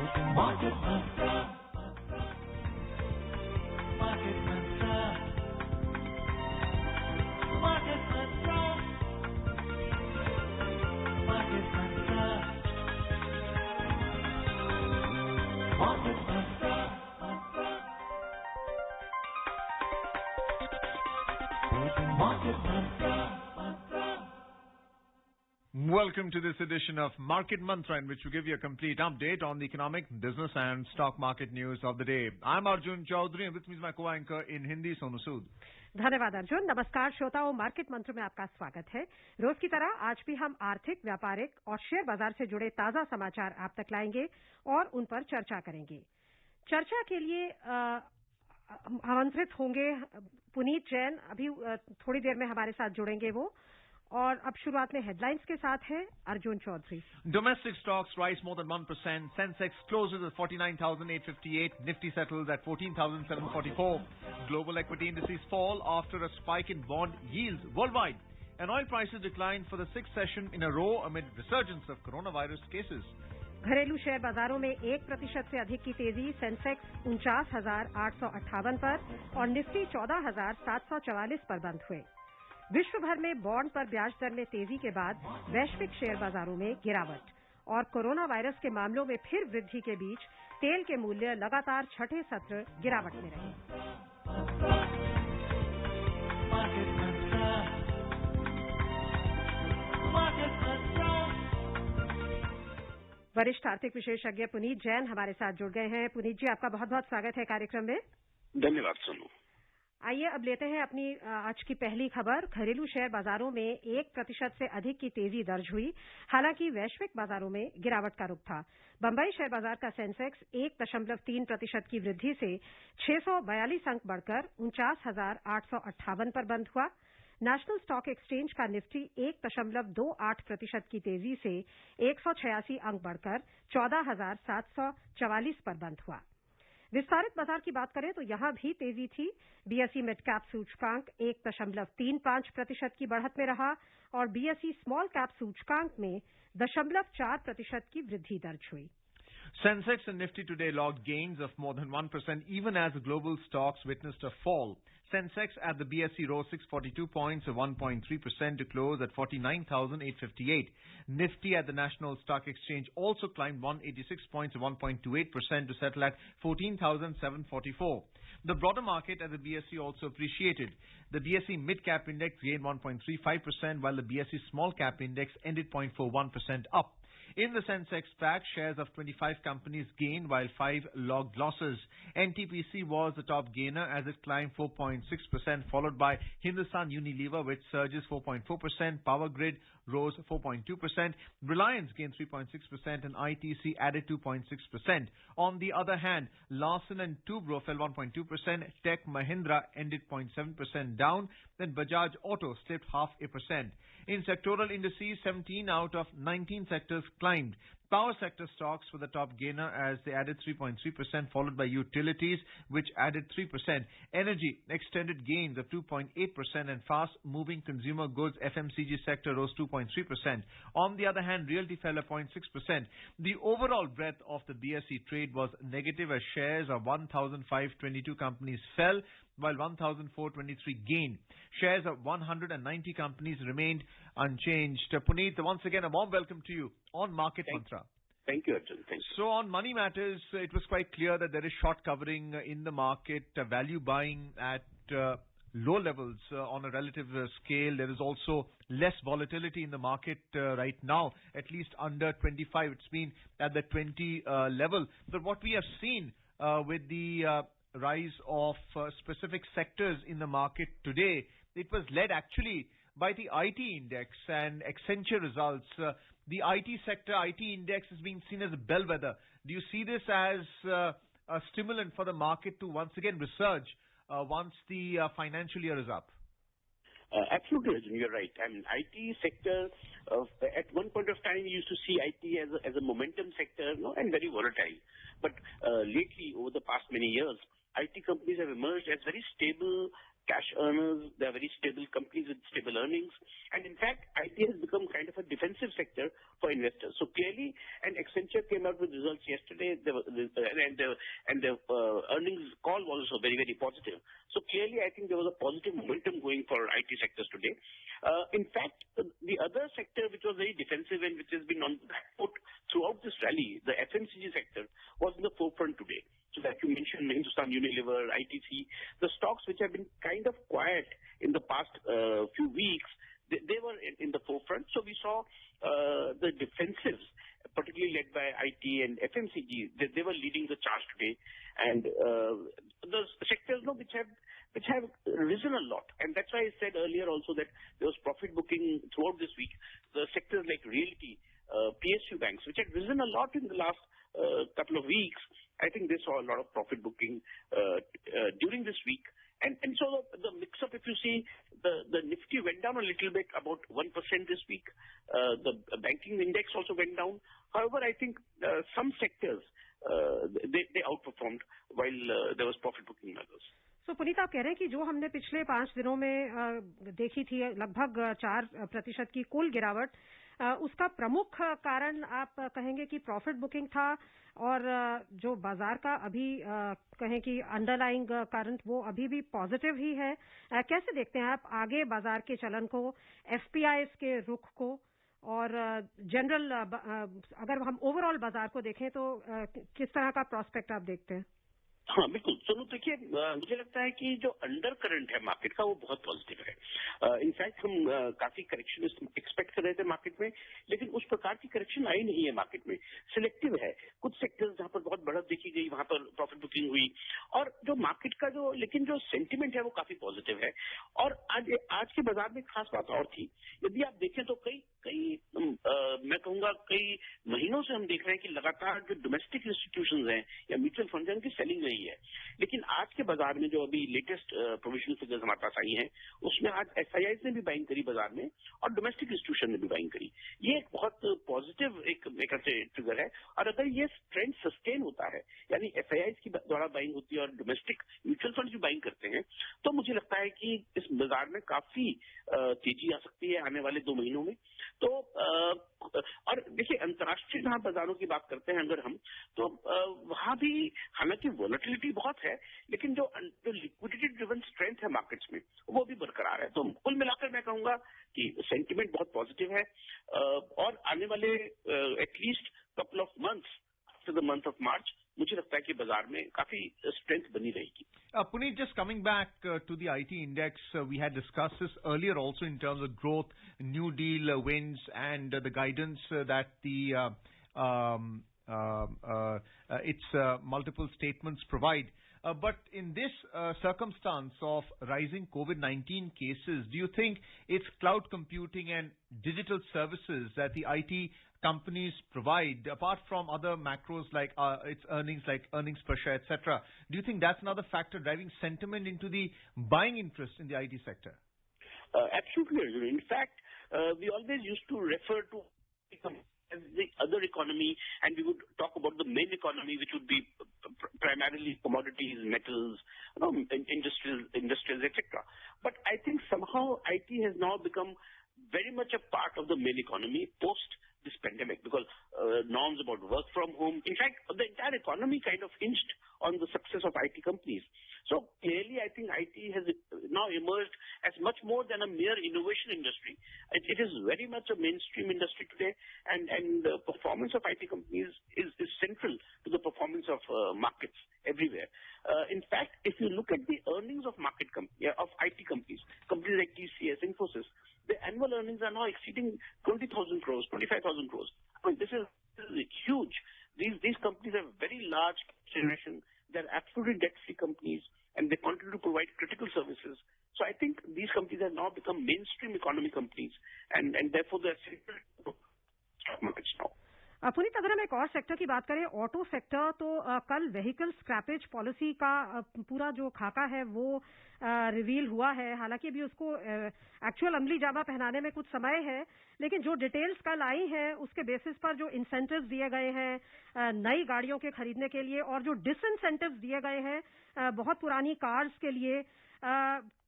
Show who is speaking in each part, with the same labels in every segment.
Speaker 1: Market Mantra. Market Mantra. Market Mantra. Market Mantra. Market Mantra. Market Mantra.
Speaker 2: Welcome to this edition of Market Mantra, in which we give you a complete update on the economic, business and stock market news of the day. I'm Arjun Chaudhary and with me is my co-anchor in Hindi, Sonu Sood.
Speaker 3: धन्यवाद अर्जुन। नमस्कार श्रोताओं, market मंत्र में आपका स्वागत है। रोज की तरह आज भी हम आर्थिक, व्यापारिक और शेयर बाजार से जुड़े ताजा समाचार आप तक लाएंगे और उन पर चर्चा करेंगे। चर्चा के लिए आमंत्रित होंगे पुनीत जैन, अभी थोड़ी देर में हमारे साथ जुड़ेंगे वो। और अब शुरुआत में हेडलाइंस के साथ है Arjun Chaudhary.
Speaker 2: Domestic stocks rise more than 1%. Sensex closes at 49,858. Nifty settles at 14,744. Global equity indices fall after a spike in bond yields worldwide. And oil prices declined for the sixth session in a row amid resurgence of coronavirus cases.
Speaker 3: घरेलू share बाजारों में 1% से अधिक की तेजी। Sensex 49,858 पर और Nifty 14,744 पर बंद हुए। विश्व भर में बॉन्ड पर ब्याज दर में तेजी के बाद वैश्विक शेयर बाजारों में गिरावट और कोरोना वायरस के मामलों में फिर वृद्धि के बीच तेल के मूल्य लगातार छठे सत्र गिरावट में रहे। वरिष्ठ आर्थिक विशेषज्ञ पुनीत जैन हमारे साथ जुड़ गए हैं। पुनीत जी, आपका बहुत बहुत स्वागत है कार्यक्रम में।
Speaker 4: धन्यवाद सोनू।
Speaker 3: आइए अब लेते हैं अपनी आज की पहली खबर। घरेलू शेयर बाजारों में 1% से अधिक की तेजी दर्ज हुई। हालांकि वैश्विक बाजारों में गिरावट का रुख था। बंबई शेयर बाजार का सेंसेक्स 1.3% की वृद्धि से 642 अंक बढ़कर 49,858 पर बंद हुआ। नेशनल स्टॉक एक्सचेंज का निफ्टी 1.28% की तेजी से 186 अंक बढ़कर 14,744 पर बंद हुआ। विस्तारित बाजार की बात करें तो यहां भी तेजी थी। बीएसई मिड कैप सूचकांक 1.35% की बढ़त में रहा और बीएसई स्मॉल कैप सूचकांक में 0.4% की वृद्धि दर्ज हुई।
Speaker 2: Sensex and Nifty today logged gains of more than 1% even as the global stocks witnessed a fall. Sensex at the BSE rose 642 points or 1.3% to close at 49,858. Nifty at the National Stock Exchange also climbed 186 points or 1.28% to settle at 14,744. The broader market at the BSE also appreciated. The BSE Mid Cap Index gained 1.35% while the BSE Small Cap Index ended 0.41% up. In the Sensex pack, shares of 25 companies gained while 5 logged losses. NTPC was the top gainer as it climbed 4.6%, followed by Hindustan Unilever, which surges 4.4%. Power Grid rose 4.2%. Reliance gained 3.6% and ITC added 2.6%. On the other hand, Larsen and Toubro fell 1.2%. Tech Mahindra ended 0.7% down. Then Bajaj Auto slipped 0.5%. In sectoral indices, 17 out of 19 sectors climbed. Power sector stocks were the top gainer as they added 3.3%, followed by utilities, which added 3%. Energy extended gains of 2.8% and fast-moving consumer goods FMCG sector rose 2.3%. On the other hand, realty fell 0.6%. The overall breadth of the BSE trade was negative as shares of 1,522 companies fell, while 1,423 gained. Shares of 190 companies remained unchanged. Puneet, once again, a warm welcome to you on Market Mantra.
Speaker 4: Thank you, Arjun. Thank you.
Speaker 2: So on money matters, it was quite clear that there is short covering in the market, value buying at low levels on a relative scale. There is also less volatility in the market right now, at least under 25. It's been at the 20 level. But what we have seen with the rise of specific sectors in the market today, it was led actually by the IT index and Accenture results. The IT sector, IT index is being seen as a bellwether. Do you see this as a stimulant for the market to once again resurge once the financial year is up?
Speaker 4: Absolutely, Arjun, you're right. I mean, IT sector, at one point of time, you used to see IT as a momentum sector, and very volatile. But lately, over the past many years, IT companies have emerged as very stable cash earners. They are very stable companies with stable earnings. And in fact, IT has become kind of a defensive sector for investors. So clearly, and Accenture came out with results yesterday, and the earnings call was also very, very positive. So clearly, I think there was a positive momentum going for IT sectors today. In fact, the other sector which was very defensive and which has been on the back foot throughout this rally, the FMCG sector, was in the forefront today. So that you mentioned Hindustan Unilever, ITC, the stocks which have been kind of quiet in the past few weeks, they were in the forefront. So we saw the defensives, particularly led by IT and FMCG, they were leading the charge today. And the sectors which have risen a lot. And that's why I said earlier also that there was profit booking throughout this week. The sectors like realty, PSU banks, which had risen a lot in the last couple of weeks, I think they saw a lot of profit booking during this week. And so the mix-up, if you see, the Nifty went down a little bit, about 1% this week. The banking index also went down. However, I think some sectors, they outperformed while there was profit booking in others.
Speaker 3: So Puneet, आप कह रहे हैं कि जो हमने पिछले 5 दिनों में देखी थी लगभग 4% की कुल गिरावट, उसका प्रमुख कारण आप कहेंगे कि प्रॉफिट बुकिंग था, और जो बाजार का अभी कहें कि अंडरलाइंग करंट वो अभी भी पॉजिटिव ही है. कैसे देखते हैं आप आगे बाजार के चलन को, एफपीआईज के रुख को, और जनरल अगर हम ओवरऑल बाजार को देखें तो किस तरह का प्रोस्पेक्ट आप देखते हैं?
Speaker 4: हाँ, बिल्कुल. सोनू, देखिए, मुझे लगता है कि जो अंडर करंट है मार्केट का वो बहुत पॉजिटिव है. इनफैक्ट हम काफी करेक्शन एक्सपेक्ट कर रहे थे मार्केट में, लेकिन उस प्रकार की करेक्शन आई नहीं है मार्केट में. सिलेक्टिव है. कुछ सेक्टर्स जहां पर बहुत बढ़त देखी गई वहां पर प्रॉफिट बुकिंग हुई, और जो मार्केट का लेकिन जो सेंटिमेंट है वो काफी पॉजिटिव है. और आज के बाजार में खास बात और थी, यदि आप देखें तो कई मैं कहूंगा कई महीनों से हम देख रहे हैं कि लगातार जो डोमेस्टिक इंस्टीट्यूशंस हैं या म्यूचुअल फंड हैं उनकी सेलिंग रही है. लेकिन आज के बाजार में जो अभी लेटेस्ट प्रोविजनल फिगर्स हमारे पास आई हैं, उसमें आज एफआईआईज ने भी बाइंग करी बाजार में, और डोमेस्टिक इंस्टीट्यूशन ने भी बाइंग करी. ये एक बहुत पॉजिटिव एक फिगर है. और अगर ये ट्रेंड सस्टेन होता है, यानी एफआईआईज की द्वारा बाइंग होती है और डोमेस्टिक म्यूचुअल फंड भी बाइंग करते हैं, तो मुझे लगता है कि इस बाजार में काफी तेजी आ सकती है आने वाले 2 महीनों में. तो और देखिए, अंतर्राष्ट्रीय जहां बाजारों की बात करते हैं अगर हम, तो वहां भी हालांकि वॉलेटिलिटी बहुत है, लेकिन जो लिक्विडिटी ड्रिवन स्ट्रेंथ है मार्केट्स में वो भी बरकरार है. तो कुल मिलाकर मैं कहूंगा कि सेंटिमेंट बहुत पॉजिटिव है, और आने वाले at least couple of months after the month of March मुझे लगता है कि बाजार में काफी स्ट्रेंथ बनी रहेगी.
Speaker 2: Puneet, just coming back to the IT index, we had discussed this earlier also in terms of growth, new deal wins, and the guidance that its multiple statements provide. But in this circumstance of rising COVID-19 cases, do you think it's cloud computing and digital services that the IT companies provide, apart from other macros like its earnings, like earnings per share, etc., do you think that's another factor driving sentiment into the buying interest in the IT sector?
Speaker 4: Absolutely. In fact, we always used to refer to as the other economy, and we would talk about the main economy, which would be primarily commodities, metals, industrials, etc. But I think somehow IT has now become very much a part of the main economy post this pandemic, because norms about work from home, in fact, the entire economy kind of hinged on the success of IT companies. So clearly, I think IT has now emerged as much more than a mere innovation industry. It is very much a mainstream industry today, and the performance of IT companies is central to the performance of markets everywhere. In fact, if you look at the earnings of of IT companies like TCS, Infosys, the annual earnings are now exceeding 20,000 crores, 25,000 crores. I mean, this is huge. These companies have very large generation. They're absolutely debt-free companies, and they continue to provide critical services. So I think these companies have now become mainstream economy companies, and therefore they're central to stock markets now.
Speaker 3: Puneet, अगर हम एक और sector की बात करें, auto sector, तो कल vehicle scrappage policy का पूरा जो खाका है वो रिवील हुआ है. हालांकि अभी उसको एक्चुअल अमली जामा पहनाने में कुछ समय है, लेकिन जो डिटेल्स कल आई हैं उसके बेसिस पर जो इंसेंटिव्स दिए गए हैं नई गाड़ियों के खरीदने के लिए, और जो डिसइंसेंटिव्स दिए गए हैं बहुत पुरानी कार्स के लिए,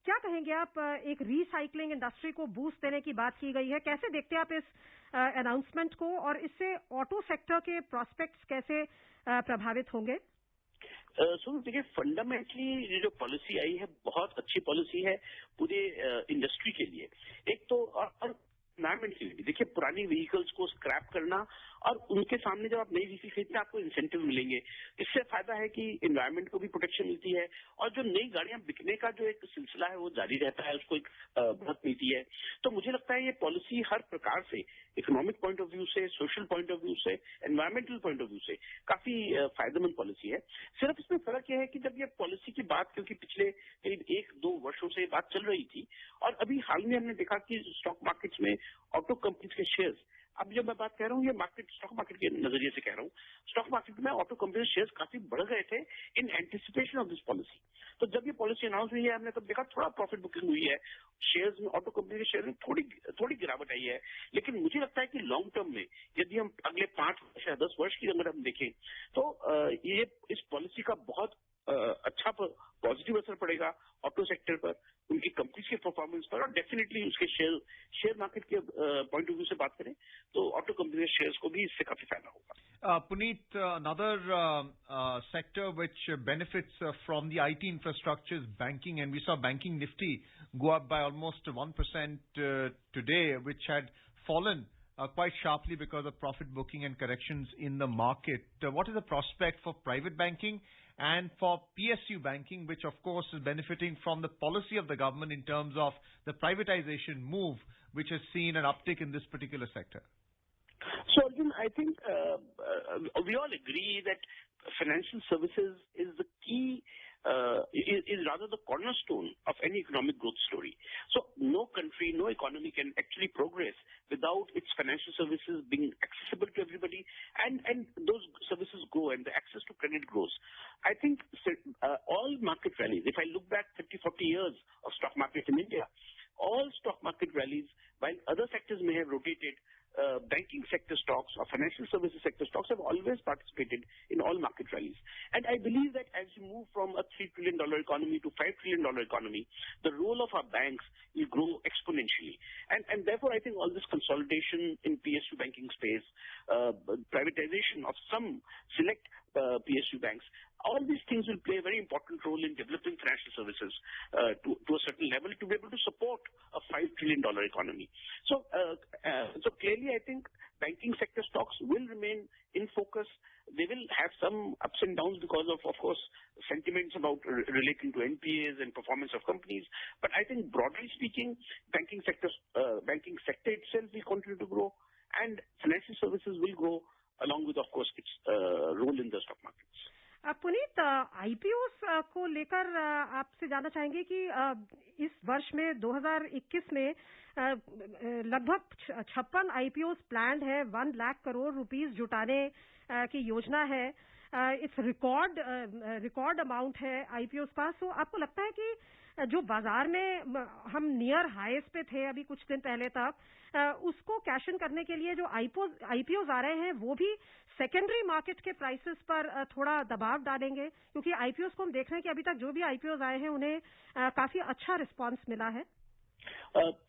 Speaker 3: क्या कहेंगे आप? एक रीसाइक्लिंग इंडस्ट्री को बूस्ट देने की बात की गई है, कैसे देखते हैं आप इस अनाउंसमेंट को, और इससे ऑटो सेक्टर के प्रोस्पेक्ट्स कैसे प्रभावित होंगे?
Speaker 4: सो देखिए, फंडामेंटली जो पॉलिसी आई है बहुत अच्छी पॉलिसी है पूरे इंडस्ट्री के लिए। एक तो और एनवायरमेंट के लिए भी देखिए, पुरानी व्हीकल्स को स्क्रैप करना और उनके सामने जब आप नई व्हीकल खरीदते हैं आपको इंसेंटिव मिलेंगे। इससे फायदा है कि एनवायरमेंट को भी प्रोटेक्शन मिलती है और जो नई गाड़ियां बिकने का जो एक सिलसिला है वो जारी रहता है, उसको एक बढ़त मिलती है। तो मुझे लगता है ये पॉलिसी हर प्रकार से, इकोनॉमिक पॉइंट ऑफ व्यू से, सोशल पॉइंट ऑफ व्यू से, एनवायरमेंटल पॉइंट ऑफ व्यू से काफी फायदेमंद पॉलिसी है। सिर्फ इसमें फर्क यह है कि जब ये पॉलिसी की बात, क्योंकि पिछले करीब 1-2 वर्षों से बात चल रही थी और अभी हाल में हमने देखा कि स्टॉक मार्केट्स में ऑटो कंपनीज के शेयर्स, अब जब मैं बात कह रहा हूँ ये मार्केट, स्टॉक मार्केट के नजरिए से कह रहा हूँ, स्टॉक मार्केट में ऑटो कंपनी शेयर्स काफी बढ़ गए थे in anticipation of this policy. तो जब ये पॉलिसी अनाउंस हुई है हमने तब देखा थोड़ा प्रॉफिट बुकिंग हुई है शेयर्स में, ऑटो कंपनी के शेयर में थोड़ी गिरावट आई है। लेकिन मुझे लगता है कि लॉन्ग टर्म में यदि हम अगले 5 वर्ष या 10 वर्ष की अगर हम देखें तो ये इस पॉलिसी का बहुत अच्छा पॉजिटिव असर पड़ेगा ऑटो सेक्टर पर, उनकी कंपनीज के परफॉर्मेंस पर, और डेफिनेटली उसके शेयर मार्केट के पॉइंट ऑफ व्यू से बात करें तो ऑटो कंपनी के शेयर्स को भी इससे काफी फायदा होगा।
Speaker 2: Puneet, another sector which benefits from the IT infrastructure is banking, and we saw banking Nifty go up by almost 1% today, which had fallen quite sharply because of profit booking and corrections in the market. What is the prospect for private banking and for PSU banking, which of course is benefiting from the policy of the government in terms of the privatization move, which has seen an uptick in this particular sector?
Speaker 4: So, Arjun, I think we all agree that financial services is the key, is rather the cornerstone of any economic growth story. So, no country, no economy can actually progress without its financial services being accessible to everybody, and those services grow and the access to credit grows. I think all market rallies, if I look back 30-40 years of stock market in India, all stock market rallies, while other sectors may have rotated, banking sector stocks or financial services sector stocks have always participated in all market rallies. And I believe that as you move from a $3 trillion economy to $5 trillion economy, the role of our banks will grow exponentially. And therefore, I think all this consolidation in PSU banking space, privatization of some select PSU banks, all these things will play a very important role in developing financial services to a certain level to be able to support a $5 trillion economy. So clearly, I think banking sector stocks will remain in focus. They will have some ups and downs because of course, sentiments about relating to NPAs and performance of companies. But I think broadly speaking, banking sector itself will continue to grow, and financial services will grow along with, of course, its role in the stock markets.
Speaker 3: Puneet, IPOs को लेकर आपसे जानना चाहेंगे कि इस वर्ष में 2021 में लगभग 56 आईपीओस प्लान्ड है, 1 लाख करोड़ रुपीस जुटाने की योजना है। इट्स रिकॉर्ड अमाउंट है आईपीओस का। सो आपको लगता है कि जो बाजार में हम नियर हाईस पे थे अभी कुछ दिन पहले तक, उसको कैश इन करने के लिए जो आईपीओज आ रहे हैं वो भी सेकेंडरी मार्केट के प्राइसेस पर थोड़ा दबाव डालेंगे? क्योंकि आईपीओज को हम देख रहे हैं कि अभी तक जो भी आईपीओज आए हैं उन्हें काफी अच्छा रिस्पांस मिला है।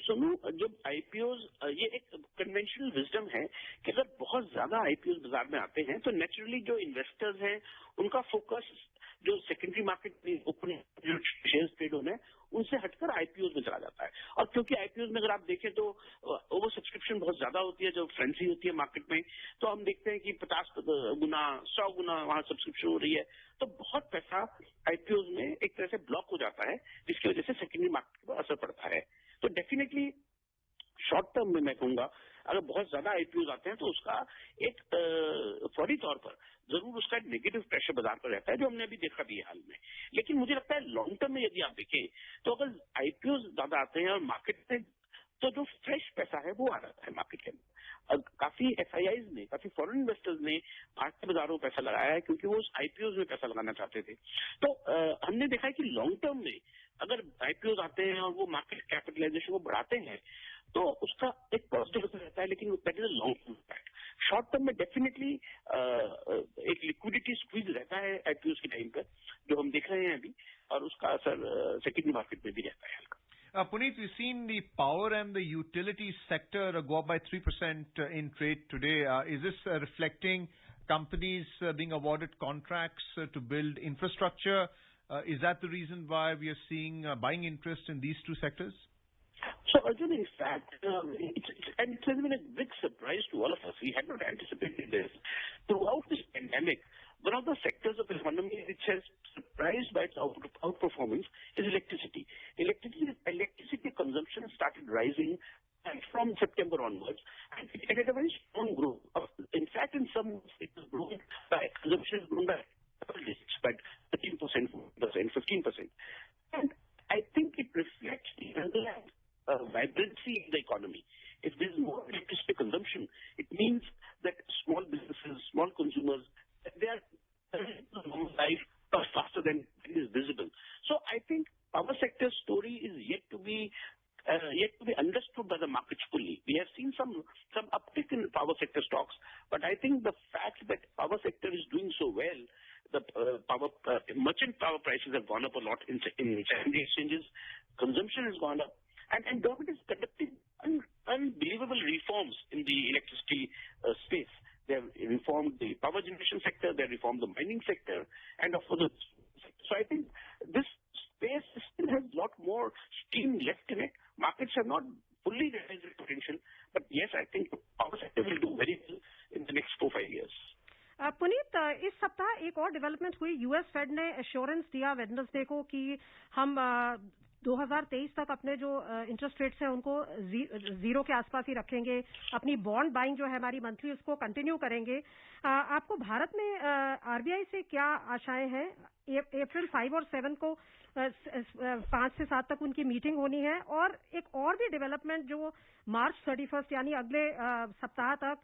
Speaker 4: सोनू, जब आईपीओज, ये एक कन्वेंशनल विजडम है कि अगर बहुत ज्यादा आईपीओज बाजार में आते हैं तो नेचुरली जो इन्वेस्टर्स हैं उनका फोकस जो सेकेंडरी मार्केट में ओपन जो शेयर्स ट्रेड होने हैं उनसे हटकर आईपीओज में चला जाता है। और क्योंकि आईपीओज में अगर आप देखें तो ओवर सब्सक्रिप्शन बहुत ज्यादा होती है, जब फ्रेंसी होती है मार्केट में, तो हम देखते हैं कि 50 गुना 100 गुना वहां सब्सक्रिप्शन हो रही है, तो बहुत पैसा आईपीओज में एक तरह से ब्लॉक हो जाता है, जिसकी वजह से सेकेंडरी मार्केट पर असर पड़ता है। तो डेफिनेटली शॉर्ट टर्म में मैं कहूंगा अगर बहुत ज्यादा आईपीओज आते हैं तो उसका एक फौरी तौर पर जरूर उसका एक नेगेटिव प्रेशर बाजार पर रहता है, जो हमने अभी देखा भी है हाल में। लेकिन मुझे लगता है लॉन्ग टर्म में यदि आप देखें तो अगर आईपीओज ज्यादा आते हैं और मार्केट में, तो जो फ्रेश पैसा है वो आ जाता है मार्केट के अंदर। काफी एफआईआईज ने, काफी फॉरेन इन्वेस्टर्स ने भारतीय बाजारों में पैसा लगाया है क्योंकि वो उस आईपीओज में पैसा लगाना चाहते थे। तो हमने देखा है कि लॉन्ग टर्म में अगर आईपीओज आते हैं और वो मार्केट कैपिटलाइजेशन को बढ़ाते हैं तो उसका एक पॉजिटिव असर रहता है, लेकिन that is a long term impact. Short term में डेफिनेटली एक लिक्विडिटी स्क्वीज रहता है आईपीओज के टाइम पर, जो हम देख रहे हैं अभी, और उसका असर सेकेंडरी मार्केट में भी रहता है हल्का।
Speaker 2: Puneet, we've seen the power and the utility sector go up by 3% in trade today. Is this reflecting companies being awarded contracts to build infrastructure? Is that the reason why we are seeing buying interest in these two sectors?
Speaker 4: So, Arjun, in fact, it has been a big surprise to all of us. We had not anticipated this. Throughout this pandemic, one of the sectors of the economy which has surprised by its outperformance is electricity. Electricity consumption started rising from September onwards, and it had a very strong growth. In fact, in some months, it was growing by consumption has grown by double digits, by 13%, 15%. And I think it reflects the underlying vibrancy in the economy. If there's more electricity consumption, it means that small businesses, small consumers, they are living a normal life faster than is visible. So I think power sector story is yet to be understood by the markets fully. We have seen some uptick in power sector stocks, but I think the fact that power sector is doing so well, the merchant power prices have gone up a lot in secondary exchanges, consumption has gone up, and government is conducting unbelievable reforms in the electricity space. They have reformed the power generation sector, they have reformed the mining sector, and of course, so I think this space still has a lot more steam left in it. Markets have not fully realized its potential, but yes, I think the power sector will do very well in the next 4-5 years.
Speaker 3: Puneet, इस सप्ताह एक और development हुई. US Fed ने assurance दिया Wednesday को कि हम 2023 तक अपने जो इंटरेस्ट रेट्स हैं उनको जीरो के आसपास ही रखेंगे. अपनी बॉन्ड बाइंग जो है हमारी मंथली उसको कंटिन्यू करेंगे. आपको भारत में आरबीआई से क्या आशाएं हैं? अप्रैल 5 और 7 को 5 से 7 तक उनकी मीटिंग होनी है, और एक और भी डेवलपमेंट जो मार्च 31 यानी अगले सप्ताह तक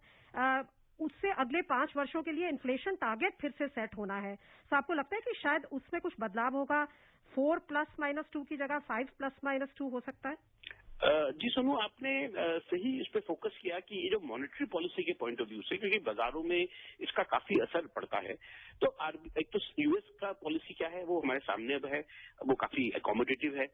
Speaker 3: उससे अगले 5 वर्षों के लिए इन्फ्लेशन टारगेट फिर से सेट होना है. तो आपको लगता है कि शायद उसमें कुछ बदलाव होगा? 4+-2 की जगह 5+-2 हो सकता है?
Speaker 4: जी सोनू, आपने सही इस पे फोकस किया कि ये जो मॉनेटरी पॉलिसी के पॉइंट ऑफ व्यू से, क्योंकि बाजारों में इसका काफी असर पड़ता है. तो एक तो यूएस का पॉलिसी क्या है वो हमारे सामने अब है, वो काफी अकोमोडेटिव है.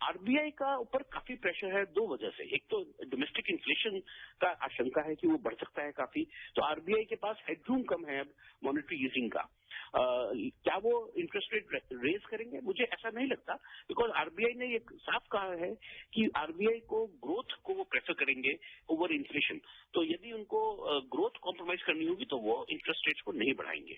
Speaker 4: आरबीआई का ऊपर काफी प्रेशर है 2 वजह से. एक तो डोमेस्टिक इन्फ्लेशन का आशंका है कि वो बढ़ सकता है काफी, तो आरबीआई के पास हेडरूम कम है अब मॉनेटरी ईजिंग का. क्या वो इंटरेस्ट रेट रेज करेंगे? मुझे ऐसा नहीं लगता, बिकॉज आरबीआई ने ये साफ कहा है कि आरबीआई को ग्रोथ को वो प्रेफर करेंगे ओवर इन्फ्लेशन. तो यदि उनको ग्रोथ कॉम्प्रोमाइज करनी होगी तो वो इंटरेस्ट रेट्स को नहीं बढ़ाएंगे.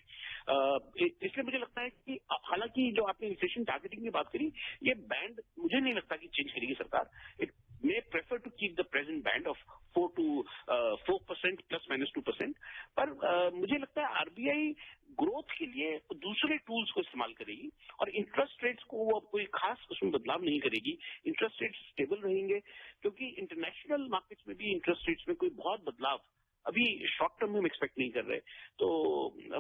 Speaker 4: इसलिए मुझे लगता है कि हालांकि जो आपने इन्फ्लेशन टारगेटिंग की बात करी, ये बैंड मुझे नहीं लगता कि चेंज करेगी सरकार. It may prefer to keep the present band of 4% ±2%. पर मुझे लगता है आरबीआई ग्रोथ के लिए दूसरे टूल्स को इस्तेमाल करेगी और इंटरेस्ट रेट्स को वो कोई खास उसमें बदलाव नहीं करेगी. इंटरेस्ट रेट्स स्टेबल रहेंगे, क्योंकि इंटरनेशनल मार्केट्स में भी इंटरेस्ट रेट्स में कोई बहुत बदलाव अभी शॉर्ट टर्म में हम एक्सपेक्ट नहीं कर रहे. तो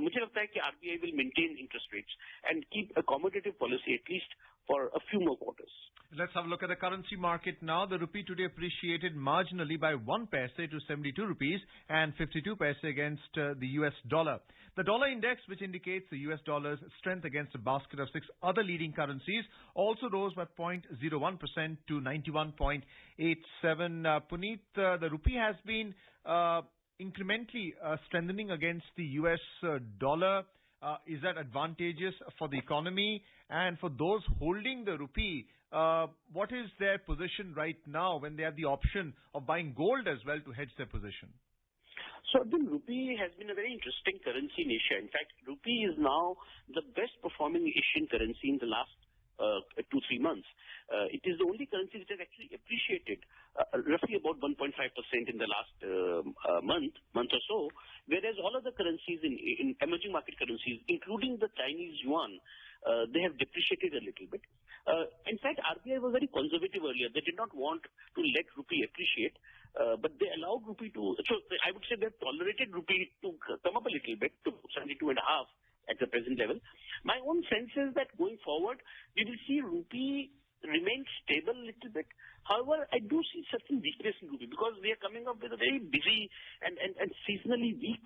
Speaker 4: मुझे लगता है कि RBI will maintain interest rates and keep accommodative policy at least for a few more quarters.
Speaker 2: Let's have a look at the currency market now. The rupee today appreciated marginally by 1 paise to 72 rupees and 52 paise against the US dollar. The dollar index, which indicates the US dollar's strength against a basket of 6 other leading currencies, also rose by 0.01% to 91.87. Puneet, the rupee has been incrementally strengthening against the US dollar. Is that advantageous for the economy? And for those holding the rupee, what is their position right now when they have the option of buying gold as well to hedge their position?
Speaker 4: So the rupee has been a very interesting currency in Asia. In fact, rupee is now the best performing Asian currency in the last 2-3 months. It is the only currency which has actually appreciated roughly about 1.5% in the last month or so, whereas all other currencies in emerging market currencies, including the Chinese yuan, they have depreciated a little bit. In fact, RBI was very conservative earlier. They did not want to let rupee appreciate, but they allowed rupee to. So I would say they tolerated rupee to come up a little bit to 72.5 at the present level. My own sense is that going forward, we will see rupee remain stable a little bit. However, I do see certain weakness in rupee because we are coming up with a very busy and seasonally weak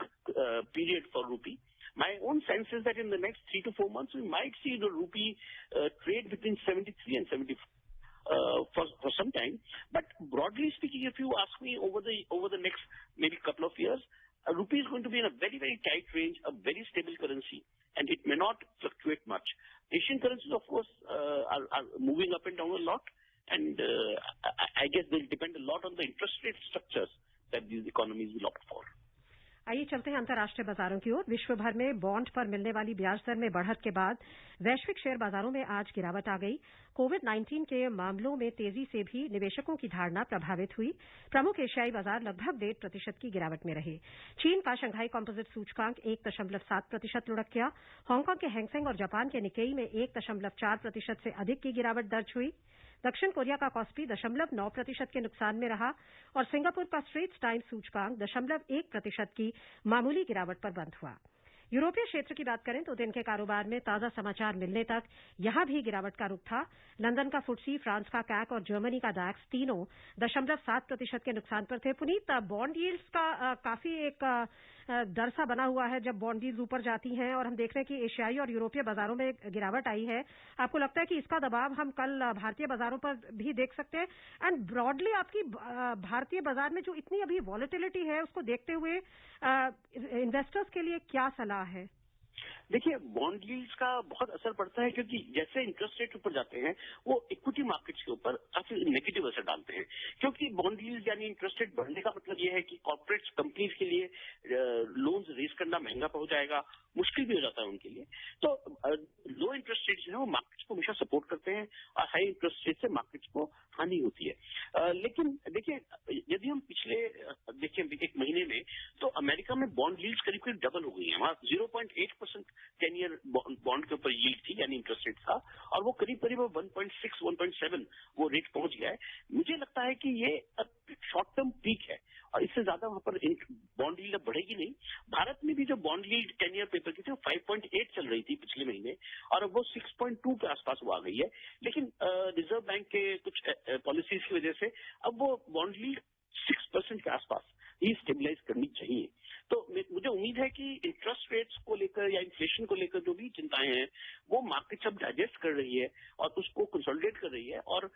Speaker 4: period for rupee. My own sense is that in the next 3 to 4 months, we might see the rupee trade between 73 and 74. for some time. But broadly speaking, if you ask me over the next maybe couple of years, rupee is going to be in a very, very tight range, a very stable currency, and it may not fluctuate much. Asian currencies, of course, are moving up and down a lot, and I guess they'll depend a lot on the interest rate structures that these economies will opt for.
Speaker 3: आइए चलते हैं अंतर्राष्ट्रीय बाजारों की ओर। विश्व भर में bond पर मिलने वाली ब्याज दर में बढ़त के बाद वैश्विक शेयर बाजारों में आज गिरावट आ गई। कोविड-19 के मामलों में तेजी से भी निवेशकों की धारणा प्रभावित हुई। प्रमुख एशियाई बाजार लगभग 1.5% की गिरावट में रहे। चीन का शंघाई कॉम्पोजिट सूचकांक 1.7% लुढ़क गया। हांगकांग के हैंगसेंग और जापान के निक्केई में 1.4% से अधिक की गिरावट दर्ज हुई। दक्षिण कोरिया का कॉस्पी 0.9% के नुकसान में रहा और सिंगापुर का स्ट्रेट्स टाइम्स सूचकांक 0.1% की मामूली गिरावट पर बंद हुआ। यूरोपीय क्षेत्र की बात करें तो दिन के कारोबार में ताजा समाचार मिलने तक यहां भी गिरावट का रुख था। लंदन का फुटसी, फ्रांस का कैक और जर्मनी का डैक्स तीनों 0.7% के नुकसान पर थे। पुनीत, बॉन्ड यील्ड्स का काफी एक डर सा बना हुआ है जब बॉन्ड यील्ड्स ऊपर जाती हैं, और हम देख रहे हैं कि एशियाई और यूरोपीय बाजारों में गिरावट आई है। आपको लगता है कि इसका दबाव हम कल भारतीय बाजारों पर भी देख सकते हैं? एंड ब्रॉडली आपकी भारतीय बाजार में जो इतनी अभी वॉलेटिलिटी है उसको देखते हुए इन्वेस्टर्स के लिए क्या सलाह है?
Speaker 4: देखिए, बॉन्ड यील्ड्स का बहुत असर पड़ता है, क्योंकि जैसे इंटरेस्ट रेट ऊपर जाते हैं वो इक्विटी मार्केट्स के ऊपर काफी नेगेटिव असर डालते हैं। क्योंकि बॉन्ड यील्ड यानी इंटरेस्ट रेट बढ़ने का मतलब ये है कि कॉर्पोरेट्स कंपनीज के लिए लोन्स रेज करना महंगा हो जाएगा, मुश्किल भी हो जाता है उनके लिए। तो लो इंटरेस्ट रेट जो है वो मार्केट्स को हमेशा सपोर्ट करते हैं और हाई इंटरेस्ट रेट से मार्केट्स को हानि होती है। लेकिन देखिए, यदि हम पिछले देखें एक महीने में, तो अमेरिका में बॉन्ड यील्ड्स करीब करीब डबल हो गई है। वहां 0.8% 10 ईयर बॉन्ड के ऊपर यील्ड थी, यानी इंटरेस्ट रेट था, और वो करीब करीब 1.6 1.7 वो रेट पहुंच गया है। मुझे लगता है कि ये शॉर्ट टर्म पीक है और इससे ज्यादा वहां पर बॉन्ड यील्ड अब बढ़ेगी नहीं। भारत में भी जो बॉन्ड यील्ड 10 ईयर पेपर की थी वो 5.8 चल रही थी पिछले महीने, और अब वो 6.2 के आसपास वो आ गई है। लेकिन रिजर्व बैंक के कुछ पॉलिसीज की वजह से अब वो बॉन्ड यील्ड 6% के आसपास ही स्टेबलाइज करनी चाहिए। तो मुझे उम्मीद है कि इंटरेस्ट रेट्स को लेकर या इन्फ्लेशन को लेकर जो भी चिंताएं हैं वो मार्केट अब डाइजेस्ट कर रही है और उसको कंसोलिडेट कर रही है, और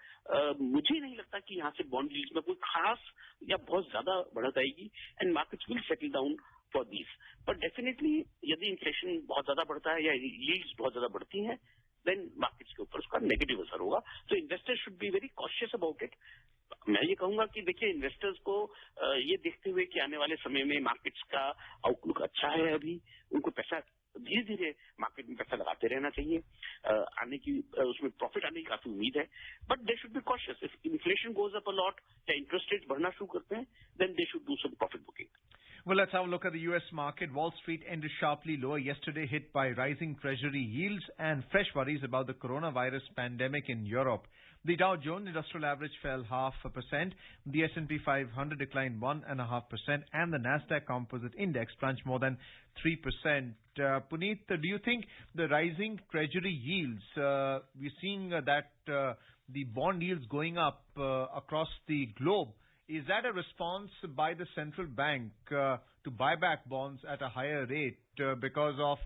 Speaker 4: मुझे नहीं लगता कि यहाँ से बॉन्ड यील्ड्स में कोई खास या बहुत ज्यादा बढ़त आएगी, and markets will settle down for this. But definitely यदि इन्फ्लेशन बहुत ज्यादा बढ़ता है या यील्ड्स बहुत ज्यादा बढ़ती हैं, देन मार्केट्स के ऊपर उसका नेगेटिव असर होगा। तो investors should be very cautious about it. मैं ये कहूंगा कि देखिए, इन्वेस्टर्स को ये देखते हुए कि आने वाले समय में मार्केट्स का आउटलुक अच्छा है, अभी उनको पैसा धीरे धीरे मार्केट में पैसा लगाते रहना चाहिए। आने की उसमें प्रॉफिट आने की काफी उम्मीद है, but they should be cautious. If inflation goes up a lot या इंटरेस्ट रेट बढ़ना शुरू करते हैं, then they should do some profit booking.
Speaker 2: Well, let's have a look at the U.S. market. Wall Street ended sharply lower yesterday, hit by rising treasury yields and fresh worries about the coronavirus pandemic in Europe. The Dow Jones Industrial Average fell 0.5%, the S&P 500 declined 1.5%, and the Nasdaq Composite Index plunged more than 3%. Puneet, do you think the rising treasury yields, we're seeing that the bond yields going up across the globe, is that a response by the central bank to buy back bonds at a higher rate because of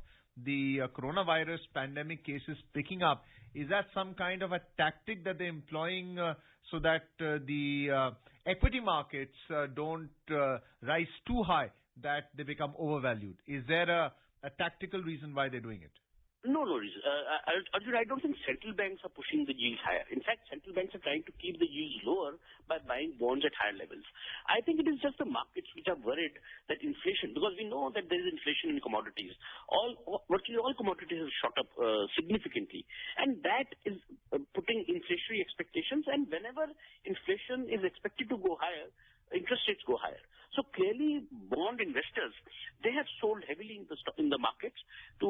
Speaker 2: the coronavirus pandemic cases picking up? Is that some kind of a tactic that they're employing so that the equity markets don't rise too high that they become overvalued? Is there a tactical reason why they're doing it?
Speaker 4: No reason. Arjun, I don't think central banks are pushing the yields higher. In fact, central banks are trying to keep the yields lower by buying bonds at higher levels. I think it is just the markets which are worried that inflation, because we know that there is inflation in commodities. Virtually all commodities have shot up significantly, and that is putting inflationary expectations. And whenever inflation is expected to go higher, interest rates go higher. So clearly, bond investors, they have sold heavily in the markets to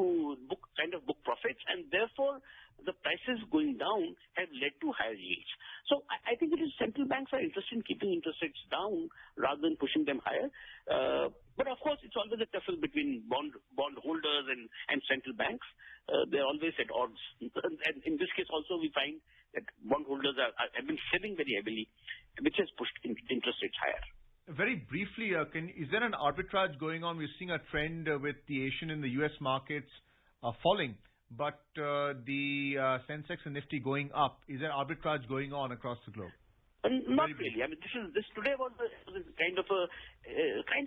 Speaker 4: book profits, and therefore the prices going down have led to higher yields. So I think it is central banks are interested in keeping interest rates down rather than pushing them higher. But of course, it's always a tussle between bond holders and central banks. They're always at odds. And in this case also, we find that bond holders have been selling very heavily, which has pushed interest rates higher.
Speaker 2: Very briefly, is there an arbitrage going on? We're seeing a trend with the Asian and the U.S. markets falling, but the Sensex and Nifty going up. Is there arbitrage going on across the globe?
Speaker 4: Not really. I mean, this today was kind of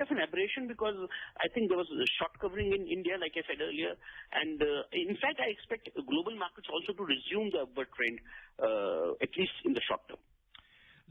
Speaker 4: an aberration because I think there was a short covering in India, like I said earlier, and in fact, I expect global markets also to resume the upward trend, at least in the short term.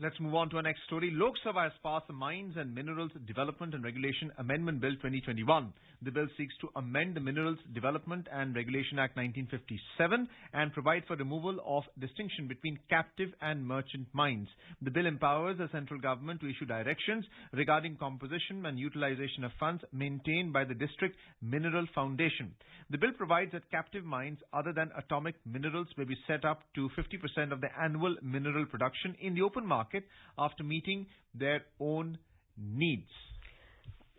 Speaker 2: Let's move on to our next story. Lok Sabha has passed the Mines and Minerals Development and Regulation Amendment Bill 2021. The bill seeks to amend the Minerals Development and Regulation Act 1957 and provide for removal of distinction between captive and merchant mines. The bill empowers the central government to issue directions regarding composition and utilization of funds maintained by the District Mineral Foundation. The bill provides that captive mines other than atomic minerals may be set up to 50% of the annual mineral production in the open market after meeting their own needs.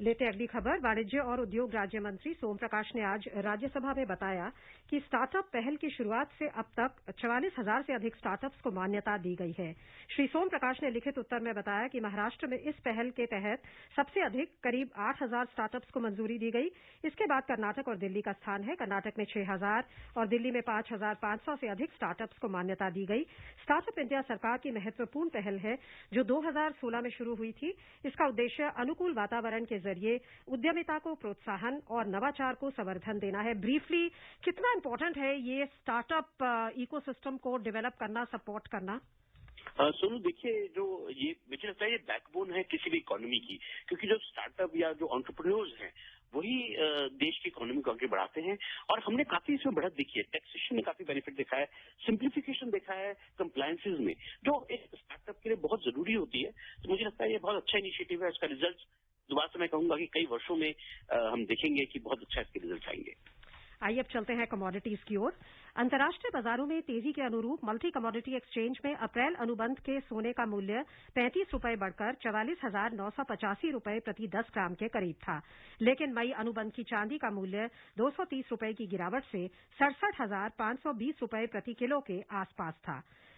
Speaker 3: लेते अगली खबर। वाणिज्य और उद्योग राज्य मंत्री सोम प्रकाश ने आज राज्यसभा में बताया कि स्टार्टअप पहल की शुरुआत से अब तक 44,000 से अधिक स्टार्टअप्स को मान्यता दी गई है। श्री सोम प्रकाश ने लिखित उत्तर में बताया कि महाराष्ट्र में इस पहल के तहत सबसे अधिक करीब 8,000 स्टार्टअप्स को मंजूरी दी गई। इसके बाद कर्नाटक और दिल्ली का स्थान है। कर्नाटक में 6,000 और दिल्ली में 5,500 से अधिक स्टार्टअप्स को मान्यता दी गई। स्टार्टअप इंडिया सरकार की महत्वपूर्ण पहल है जो 2016 में शुरू हुई थी। इसका उद्देश्य अनुकूल वातावरण के जरिए उद्यमिता को प्रोत्साहन और नवाचार को संवर्धन देना है। ब्रीफली, कितना इंपॉर्टेंट है ये स्टार्टअप इकोसिस्टम को डेवलप करना, सपोर्ट करना?
Speaker 4: सोनू, देखिए, जो ये मुझे लगता है ये बैकबोन है किसी भी इकोनॉमी की, क्योंकि जो स्टार्टअप या जो एंटरप्रेन्योर्स हैं वही देश की इकोनॉमी को आगे बढ़ाते हैं। और हमने काफी इसमें बढ़त देखी है। टैक्सेशन में काफी बेनिफिट देखा है, सिंप्लीफिकेशन देखा है कंप्लायंसेज में, जो एक स्टार्टअप के लिए बहुत जरूरी होती है। तो मुझे लगता है ये बहुत अच्छा इनिशिएटिव है। इसका रिजल्ट दोबारा से मैं कहूंगा कि कई वर्षों में हम देखेंगे कि बहुत अच्छा इसके रिजल्ट आएंगे।
Speaker 3: आइए अब चलते हैं कमोडिटीज की ओर। अंतर्राष्ट्रीय बाजारों में तेजी के अनुरूप मल्टी कमोडिटी एक्सचेंज में अप्रैल अनुबंध के सोने का मूल्य 35 रुपए बढ़कर 44,985 रुपए प्रति 10 ग्राम के करीब था। लेकिन मई अनुबंध की चांदी का मूल्य 230 रुपए की गिरावट से 67,520 रुपए प्रति किलो के आसपास था।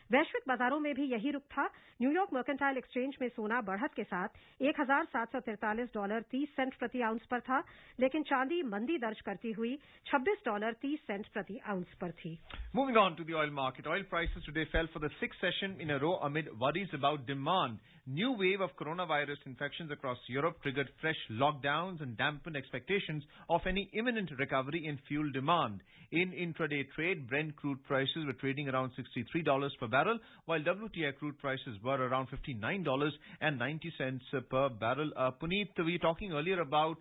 Speaker 3: वैश्विक बाजारों में भी यही रुख था। न्यूयॉर्क मर्केंटाइल एक्सचेंज में सोना बढ़त के साथ $1,743.30 प्रति आउंस पर था, लेकिन चांदी मंदी दर्ज करती हुई $26.30 प्रति आउंस पर थी।
Speaker 2: Moving on to the oil market. Oil prices today fell for the sixth session in a row amid worries about demand. New wave of coronavirus infections across Europe triggered fresh lockdowns and dampened expectations of any imminent recovery in fuel demand. In intraday trade, Brent crude prices were trading around $63 per barrel, while WTI crude prices were around $59.90 per barrel. Puneet, we were talking earlier about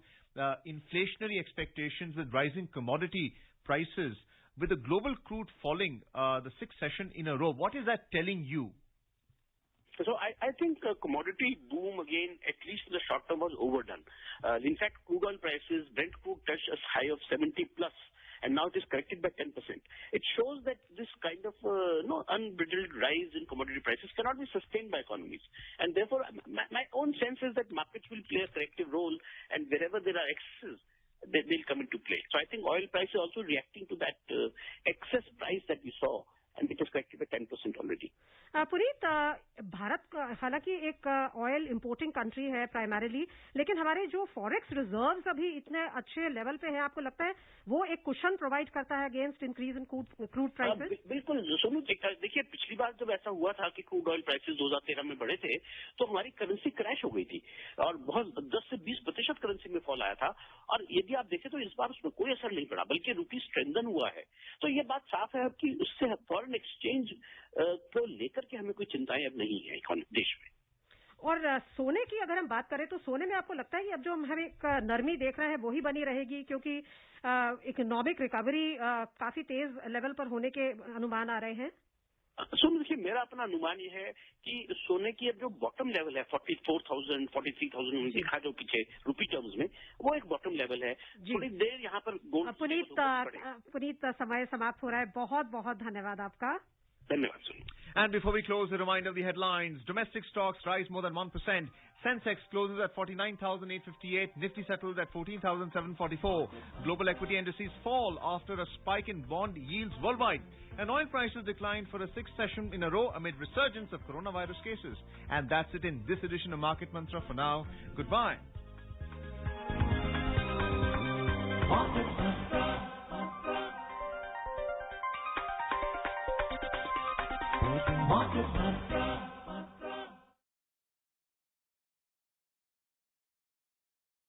Speaker 2: inflationary expectations with rising commodity prices. With the global crude falling the sixth session in a row, what is that telling you?
Speaker 4: So I think commodity boom again, at least for the short term, was overdone. In fact, crude oil prices, Brent crude touched a high of 70 plus, and now it is corrected by 10%. It shows that this kind of unbridled rise in commodity prices cannot be sustained by economies. And therefore, my own sense is that markets will play a corrective role, and wherever there are excesses, they'll come into play. So I think oil price is also reacting to that excess price that we saw, and it is corrected by 10% already.
Speaker 3: Puneet, Bharat हालांकि एक oil importing country है primarily, लेकिन हमारे जो forex reserves अभी इतने अच्छे level पे हैं, आपको लगता है वो एक कुशन प्रोवाइड करता है against increase in crude prices?
Speaker 4: बिल्कुल सोनू, देखिए पिछली बार जब ऐसा हुआ था कि क्रूड ऑयल प्राइसेस 2013 में बढ़े थे, तो हमारी करेंसी क्रैश हो गई थी और बहुत 10 से 20% करेंसी में फॉल आया था। और यदि आप देखें तो इस बार उसमें कोई असर नहीं पड़ा, बल्कि रूपी स्ट्रेंथन हुआ है। तो ये बात साफ है कि उससे फॉरेन एक्सचेंज को लेकर के हमें कोई चिंताएं अब नहीं है देश में।
Speaker 3: और सोने की अगर हम बात करें तो सोने में आपको लगता है कि अब जो हम एक नरमी देख रहे हैं वही बनी रहेगी, क्योंकि इकोनॉमिक रिकवरी काफी तेज लेवल पर होने के अनुमान आ रहे हैं?
Speaker 4: सुन, देखिए, मेरा अपना अनुमान ये है कि सोने की अब जो बॉटम लेवल है 44,000, 43,000 देखा जो पीछे रूपी टर्म्स में, वो एक बॉटम लेवल है। थोड़ी देर यहाँ पर
Speaker 3: पुनीत, समय समाप्त हो रहा है। बहुत बहुत धन्यवाद आपका।
Speaker 4: धन्यवाद सुन।
Speaker 2: And before we close, a reminder of the headlines. Domestic stocks rise more than 1%. Sensex closes at 49,858. Nifty settles at 14,744. Global equity indices fall after a spike in bond yields worldwide. And oil prices declined for a sixth session in a row amid resurgence of coronavirus cases. And that's it in this edition of Market Mantra. For now, goodbye.
Speaker 1: Market Mantra.